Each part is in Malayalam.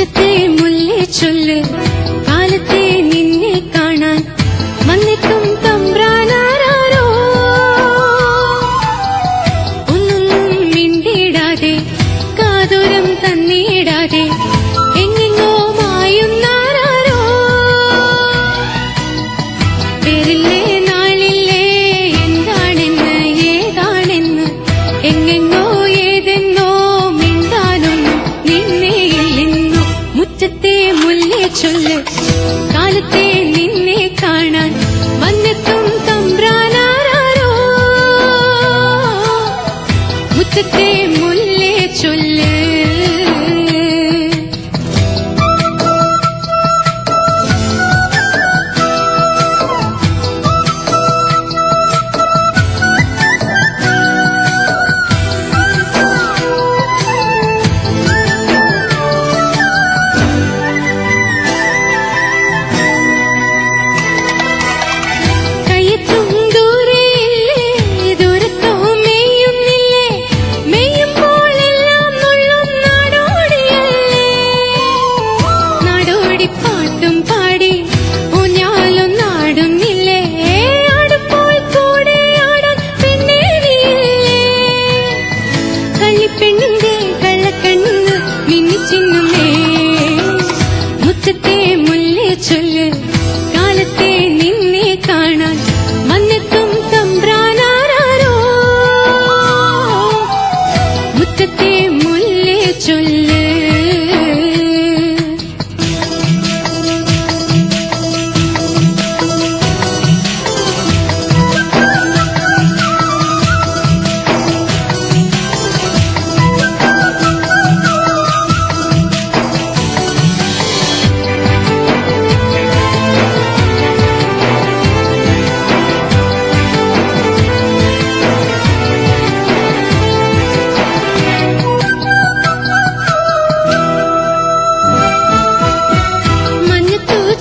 മുറ്റത്തെ മുല്ലേ ചൊല്ല് കാലത്തെ നിന്നെ കാണാൻ വന്നെത്തും തമ്പ്രാനാരോ ഒന്നൊന്നും മിണ്ടിടാതെ കാതോരം തന്നിടാതെ എങ്ങെങ്ങോ മായുന്നാരോ പേരില്ലേ നാളില്ലേ എന്താണെന്ന് ഏതാണെന്ന് എങ്ങെങ്ങോ ഏതെന്നോ മിണ്ടാനൊന്നും നിന്നെയില്ലെന്നോ മുറ്റത്തെ മുല്ലേ ചൊല്ല് കാലത്തെ നിന്നെ കാണാൻ വന്നെത്തും തമ്പ്രാനാരോ മുറ്റത്തെ മുല്ലേ ചൊല്ല് മുറ്റത്തെ മുല്ലേ ചൊല്ല് കാലത്തെ നിന്നെ കാണാൻ വന്നെത്തും തമ്പ്രാനാരോ മുറ്റത്തെ മുല്ലേ ചൊല്ല്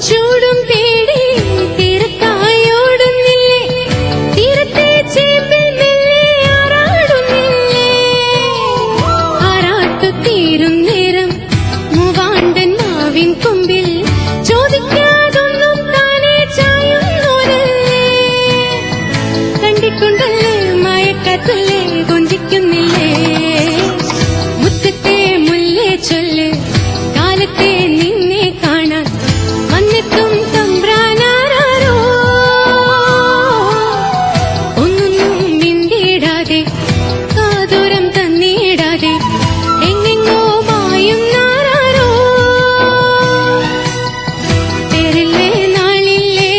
ചൂടും പേടി തീരത്തായോടുന്നില്ലേ തീരത്തെ ചേമ്പിൽ മെല്ലെ ആറാടുന്നില്ലേ ആറാട്ടു തീരും നേരം മൂവാണ്ടൻ മാവിൻ കൊമ്പിൽ ചോദിക്കാതൊന്നും താനേ ചായുന്നോരല്ലേ കണ്ടിട്ടുണ്ടല്ലേ മയക്കാത്തല്ലേ കൊഞ്ചിക്കുന്നില്ലേ മുറ്റത്തെ മുല്ലേ ചൊല്ല് കാലത്തെ നിന്നെ കാണാൻ വന്നെത്തും തമ്പ്രാനാരോ ഒന്നൊന്നും മിണ്ടിടാതെ കാതോരം തന്നിടാതെ എങ്ങെങ്ങോ മായുന്നാരോ പേരില്ലേ നാളില്ലേ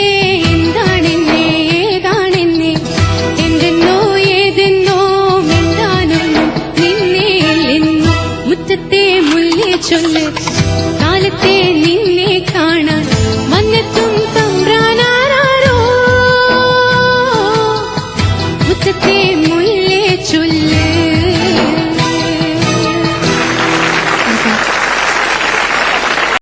എന്താണെന്നേ ഏതാണെന്നേ എന്തെന്നോ ഏതെന്നോ മിണ്ടാനൊന്നും നിന്നെയില്ലെന്നോ മുറ്റത്തെ മുല്ലേ ചൊല്ല് കാലത്തെ നിന്നെ